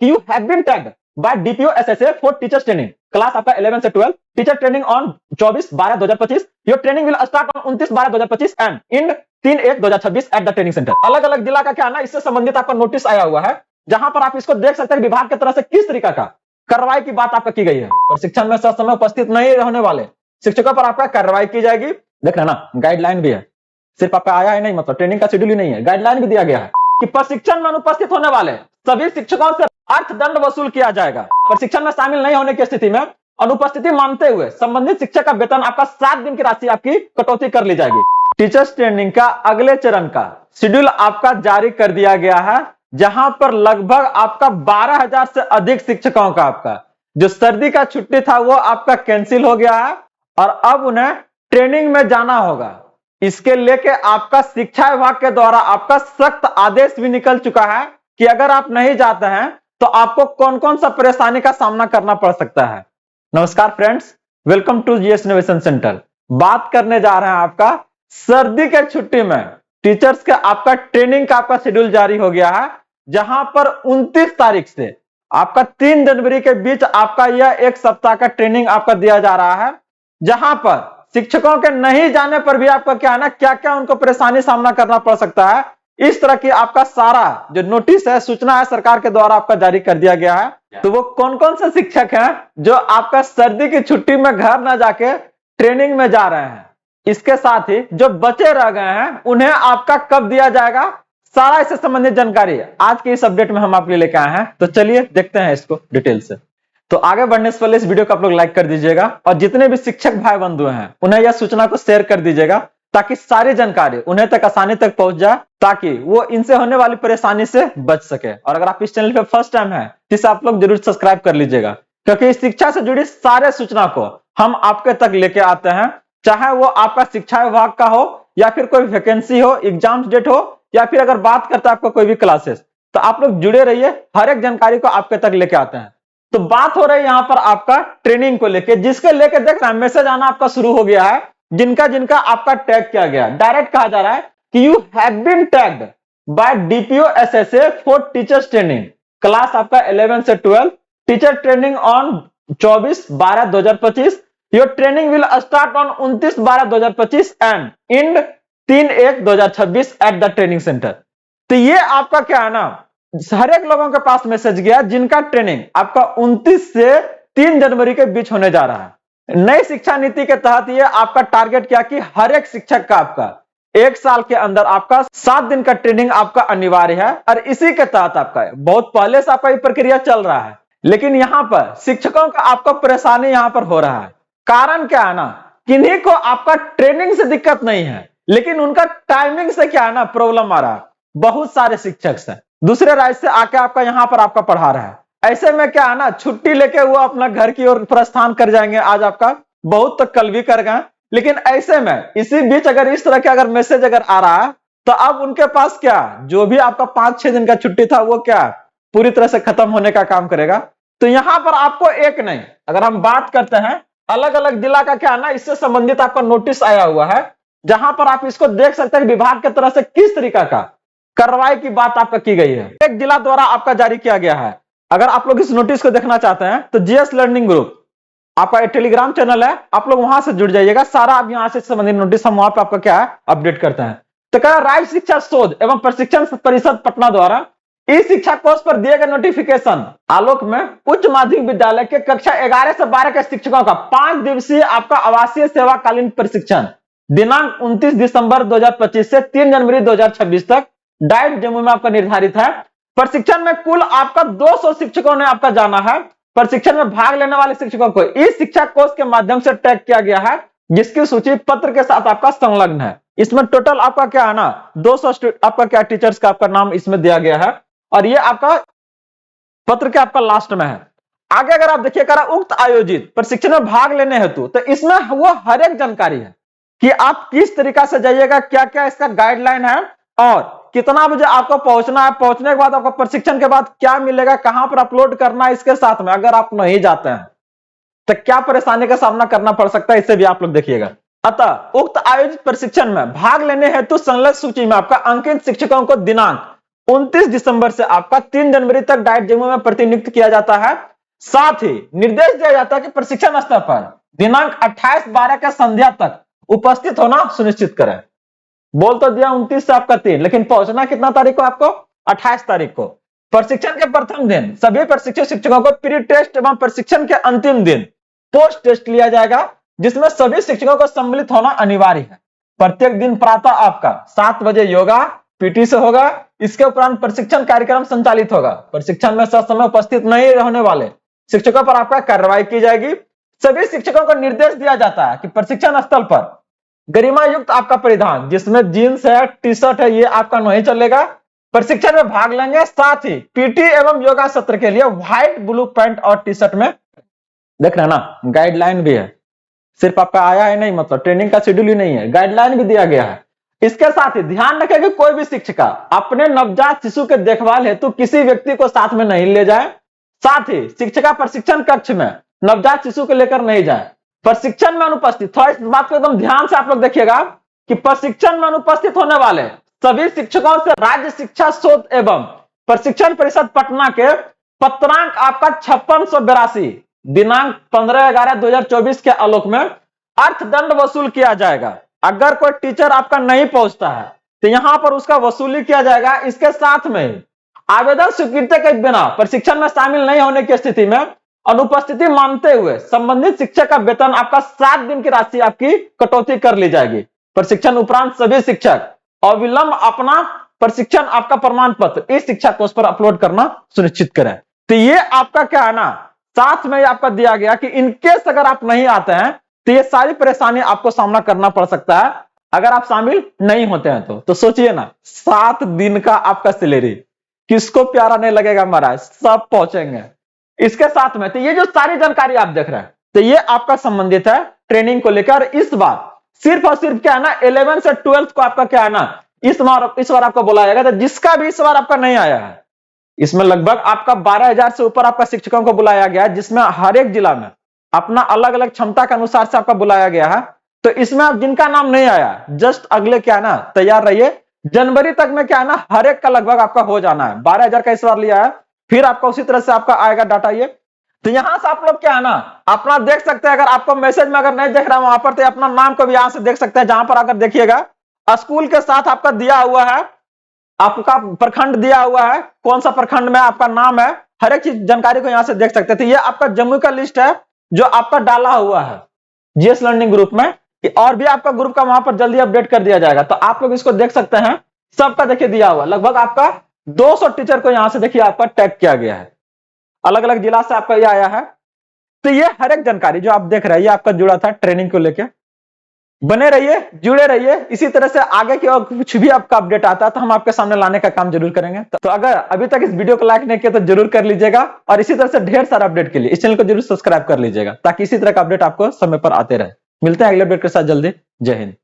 कि you have been tagged by DPO SSA for teachers training, class आपका 11 से 12, teacher training on 24/12/2025। Your training will start on 29/12/2025 and in 3/1/2026 at the training centre. अलग अलग जिला का क्या है ना, इससे संबंधित आपका नोटिस आया हुआ है, जहां पर आप इसको देख सकते हैं विभाग की तरफ से किस तरीका का कार्रवाई की बात आपका की गई है। और शिक्षण में ससमय उपस्थित नहीं रहने वाले शिक्षकों पर आपका कार्रवाई की जाएगी। देख रहे ना, गाइडलाइन भी है, सिर्फ आपका आया है नहीं, मतलब ट्रेनिंग का शेड्यूल ही नहीं है, गाइडलाइन भी दिया गया है कि प्रशिक्षण में अनुपस्थित होने वाले सभी शिक्षकों से अर्थदंड वसूल किया जाएगा। प्रशिक्षण में शामिल नहीं होने की स्थिति में अनुपस्थिति मानते हुए संबंधित शिक्षक का वेतन आपका 7 दिन की राशि आपकी कटौती कर ली जाएगी। टीचर्स ट्रेनिंग का अगले चरण का शेड्यूल आपका जारी कर दिया गया है, जहां पर लगभग आपका 12,000 से अधिक शिक्षकों का आपका जो सर्दी का छुट्टी था वो आपका कैंसिल हो गया है और अब उन्हें ट्रेनिंग में जाना होगा। इसके लेके आपका शिक्षा विभाग के द्वारा आपका सख्त आदेश भी निकल चुका है कि अगर आप नहीं जाते हैं तो आपको कौन कौन सा परेशानी का सामना करना पड़ सकता है। नमस्कार friends, welcome to GS innovation centre. बात करने जा रहे हैं आपका सर्दी के छुट्टी में टीचर्स का आपका ट्रेनिंग का आपका शेड्यूल जारी हो गया है, जहां पर 29 तारीख से आपका 3 जनवरी के बीच आपका यह एक सप्ताह का ट्रेनिंग आपका दिया जा रहा है, जहां पर शिक्षकों के नहीं जाने पर भी आपका क्या है ना, क्या क्या उनको परेशानी सामना करना पड़ सकता है। इस तरह की आपका सारा जो नोटिस है, सूचना है, सरकार के द्वारा आपका जारी कर दिया गया है। तो वो कौन कौन से शिक्षक हैं जो आपका सर्दी की छुट्टी में घर न जाके ट्रेनिंग में जा रहे हैं, इसके साथ ही जो बचे रह गए हैं उन्हें आपका कब दिया जाएगा, सारा इससे संबंधित जानकारी आज के इस अपडेट में हम आपके लिए लेकर आए हैं। तो चलिए देखते हैं इसको डिटेल से। तो आगे बढ़ने से पहले इस वीडियो को आप लोग लाइक कर दीजिएगा और जितने भी शिक्षक भाई बंधु हैं उन्हें यह सूचना को शेयर कर दीजिएगा, ताकि सारी जानकारी उन्हें तक आसानी तक पहुंच जाए, ताकि वो इनसे होने वाली परेशानी से बच सके। और अगर आप इस चैनल पे फर्स्ट टाइम है तो इसे आप लोग जरूर सब्सक्राइब कर लीजिएगा, क्योंकि इस शिक्षा से जुड़ी सारे सूचना को हम आपके तक लेके आते हैं, चाहे वो आपका शिक्षा विभाग का हो या फिर कोई वैकेंसी हो, एग्जाम डेट हो, या फिर अगर बात करता है आपका कोई भी क्लासेस। तो आप लोग जुड़े रहिए, हर एक जानकारी को आपके तक लेके आते हैं। तो बात हो रही है यहाँ पर आपका ट्रेनिंग को लेके, जिसके लेके देख रहे हैं मैसेज आना आपका शुरू हो गया है। जिनका जिनका आपका टैग किया गया, डायरेक्ट कहा जा रहा है कि you have been tagged by DPO SSA for teachers training, class आपका 11 से 12, teacher training on 24/12/2025। Your training will start on 29/12/2025 and and 3/1/2026 at the training centre. तो ये आपका क्या है ना, हर एक लोगों के पास मैसेज गया जिनका ट्रेनिंग आपका 29 से 3 जनवरी के बीच होने जा रहा है। नई शिक्षा नीति के तहत ये आपका टारगेट क्या कि हर एक शिक्षक का आपका 1 साल के अंदर आपका 7 दिन का ट्रेनिंग आपका अनिवार्य है। और इसी के तहत आपका बहुत पहले से आपका ये प्रक्रिया चल रहा है, लेकिन यहाँ पर शिक्षकों का आपका परेशानी यहाँ पर हो रहा है। कारण क्या है ना, किन्हीं को आपका ट्रेनिंग से दिक्कत नहीं है, लेकिन उनका टाइमिंग से क्या है ना प्रॉब्लम आ रहा है। बहुत सारे शिक्षक से दूसरे राज्य से आके आपका यहाँ पर आपका पढ़ा रहा है, ऐसे में क्या है ना छुट्टी लेके वो अपना घर की ओर प्रस्थान कर जाएंगे। आज आपका बहुत तो कल भी कर गए, लेकिन ऐसे में इसी बीच अगर इस तरह के अगर मैसेज अगर आ रहा है, तो अब उनके पास क्या जो भी आपका 5-6 दिन का छुट्टी था वो क्या पूरी तरह से खत्म होने का काम करेगा। तो यहाँ पर आपको एक नहीं, अगर हम बात करते हैं अलग अलग जिला का क्या है ना, इससे संबंधित आपका नोटिस आया हुआ है, जहां पर आप इसको देख सकते हैं विभाग की तरफ से किस तरीका का कार्रवाई की बात आपका की गई है, एक जिला द्वारा आपका जारी किया गया है। अगर आप लोग इस नोटिस को देखना चाहते हैं तो जीएस लर्निंग ग्रुप आपका एक टेलीग्राम चैनल है, आप लोग वहां से जुड़ जाइएगा। सारा आप यहां से संबंधित नोटिस हम वहां पे आपका क्या है अपडेट करते हैं। तो कह राज्य शिक्षा शोध एवं प्रशिक्षण परिषद पटना द्वारा इस शिक्षा कोर्स पर दिए गए नोटिफिकेशन आलोक में उच्च माध्यमिक विद्यालय के कक्षा 11 से 12 के शिक्षकों का 5 दिवसीय आपका आवासीय सेवाकालीन प्रशिक्षण दिनांक 29 दिसंबर 2025 से 3 जनवरी 2026 तक डाइट जम्मू में आपका निर्धारित है। प्रशिक्षण में कुल आपका 200 शिक्षकों ने आपका जाना है। प्रशिक्षण में भाग लेने वाले शिक्षकों को इस शिक्षा कोर्स के माध्यम से टैग किया गया है, जिसकी सूची पत्र के साथ आपका संलग्न है। इसमें टोटल आपका क्या है ना 200 आपका क्या टीचर्स का आपका नाम इसमें दिया गया है, और ये आपका पत्र के आपका लास्ट में है। आगे अगर आप देखिएगा उक्त आयोजित प्रशिक्षण में भाग लेने हेतु, तो इसमें वो हर एक जानकारी है कि आप किस तरीका से जाइएगा, क्या क्या इसका गाइडलाइन है और कितना बजे आपको पहुंचना है, पहुंचने के बाद आपको प्रशिक्षण के बाद क्या मिलेगा, कहां पर अपलोड करना है। इसके साथ में अगर आप नहीं जाते हैं तो क्या परेशानी का सामना करना पड़ सकता है, इसे भी आप लोग देखिएगा। अतः उक्त आयोजित प्रशिक्षण में भाग लेने हेतु संलग्न सूची में आपका अंकित शिक्षकों को दिनांक 29 दिसंबर से आपका 3 जनवरी तक डाइट जेमो में प्रतिनियुक्त किया जाता है। साथ ही निर्देश दिया जाता है कि प्रशिक्षण स्तर पर दिनांक 28/12 के संध्या तक उपस्थित होना सुनिश्चित करें। बोल तो दिया 29 से आपका 3, लेकिन पहुंचना कितना तारीख को आपको? 28 तारीख को। प्रशिक्षण के प्रथम दिन सभी प्रशिक्षित शिक्षकों को प्री टेस्ट एवं प्रशिक्षण के अंतिम दिन पोस्ट टेस्ट लिया जाएगा, जिसमें सभी शिक्षकों को सम्मिलित होना अनिवार्य है। प्रत्येक दिन प्रातः आपका 7 बजे योगा पीटी से होगा। इसके उपरांत प्रशिक्षण कार्यक्रम संचालित होगा। प्रशिक्षण में ससमय उपस्थित नहीं रहने वाले शिक्षकों पर आपका कार्रवाई की जाएगी। सभी शिक्षकों को निर्देश दिया जाता है कि प्रशिक्षण स्थल पर गरिमा युक्त आपका परिधान, जिसमें जीन्स है, टी शर्ट है, ये आपका नहीं चलेगा। प्रशिक्षण में भाग लेंगे। साथ ही पीटी एवं योगा सत्र के लिए व्हाइट ब्लू पैंट और टी शर्ट में, देख रहे हैं ना, गाइडलाइन भी है। सिर्फ आपका आया है नहीं, मतलब ट्रेनिंग का शेड्यूल ही नहीं है, गाइडलाइन भी दिया गया है। इसके साथ ही ध्यान रखें कि कोई भी शिक्षिका अपने नवजात शिशु के देखभाल हेतु किसी व्यक्ति को साथ में नहीं ले जाए। साथ ही शिक्षिका प्रशिक्षण कक्ष में नवजात शिशु को लेकर नहीं जाए। प्रशिक्षण में अनुपस्थित, थोड़ा इस बात को एकदम ध्यान से आप लोग देखिएगा कि प्रशिक्षण में अनुपस्थित होने वाले सभी शिक्षकों से राज्य शिक्षा शोध एवं प्रशिक्षण परिषद पटना के पत्रांक आपका 5682 दिनांक 15/11/2024 के आलोक में अर्थदंड वसूल किया जाएगा। अगर कोई टीचर आपका नहीं पहुंचता है तो यहां पर उसका वसूली किया जाएगा। इसके साथ में आवेदन स्वीकृति के बिना प्रशिक्षण में शामिल नहीं होने की स्थिति में अनुपस्थिति मानते हुए संबंधित शिक्षक का वेतन आपका 7 दिन की राशि आपकी कटौती कर ली जाएगी। प्रशिक्षण उपरांत सभी शिक्षक अविलंब अपना प्रशिक्षण आपका प्रमाण पत्र इस शिक्षा कोष पर अपलोड करना सुनिश्चित करें। तो ये आपका क्या है ना, साथ में आपका दिया गया कि इनकेस अगर आप नहीं आते हैं तो ये सारी परेशानी आपको सामना करना पड़ सकता है अगर आप शामिल नहीं होते हैं तो सोचिए ना, 7 दिन का आपका सैलरी किसको प्यारा नहीं लगेगा महाराज, सब पहुंचेंगे। इसके साथ में तो ये जो सारी जानकारी आप देख रहे हैं तो ये आपका संबंधित है ट्रेनिंग को लेकर। इस बार सिर्फ और सिर्फ क्या है ना, 11 से 12 को आपका क्या है ना, इस बार आपको बुलाया गया था। जिसका भी इस बार आपका नहीं आया है, इसमें लगभग आपका 12,000 से ऊपर आपका शिक्षकों को बुलाया गया है, जिसमें हर एक जिला में अपना अलग अलग क्षमता के अनुसार से आपका बुलाया गया है। तो इसमें आप जिनका नाम नहीं आया, जस्ट अगले क्या है ना, तैयार रहिए। जनवरी तक में क्या है ना, हर एक का लगभग आपका हो जाना है। 12,000 का इस बार लिया है, फिर आपका उसी तरह से आपका आएगा डाटा ये। तो यहां से आप लोग क्या है ना, अपना देख सकते हैं। अगर आपको मैसेज में अगर नहीं देख रहा है वहां पर, तो अपना नाम को भी यहां से देख सकते हैं। जहां पर अगर देखिएगा स्कूल के साथ आपका दिया हुआ है, आपका प्रखंड दिया हुआ है, कौन सा प्रखंड में आपका नाम है, हर एक चीज जानकारी को यहां से देख सकते थे। ये आपका जम्मू का लिस्ट है जो आपका डाला हुआ है जीएस लर्निंग ग्रुप में, और भी आपका ग्रुप का वहां पर जल्दी अपडेट कर दिया जाएगा। तो आप लोग इसको देख सकते हैं, सबका देखिए दिया हुआ लगभग आपका 200 टीचर को यहां से देखिए आपका टैग किया गया है। अलग अलग जिला से आपका ये आया है। तो ये हर एक जानकारी जो आप देख रहे हैं ये आपका जुड़ा था ट्रेनिंग को लेकर। बने रहिए, जुड़े रहिए। इसी तरह से आगे की और कुछ भी आपका अपडेट आता है तो हम आपके सामने लाने का काम जरूर करेंगे। तो अगर अभी तक इस वीडियो को लाइक नहीं किया तो जरूर कर लीजिएगा, और इसी तरह से ढेर सारा अपडेट के लिए इस चैनल को जरूर सब्सक्राइब कर लीजिएगा, ताकि इसी तरह का अपडेट आपको समय पर आते रहे। मिलते हैं अगले अपडेट के साथ जल्दी। जय हिंद।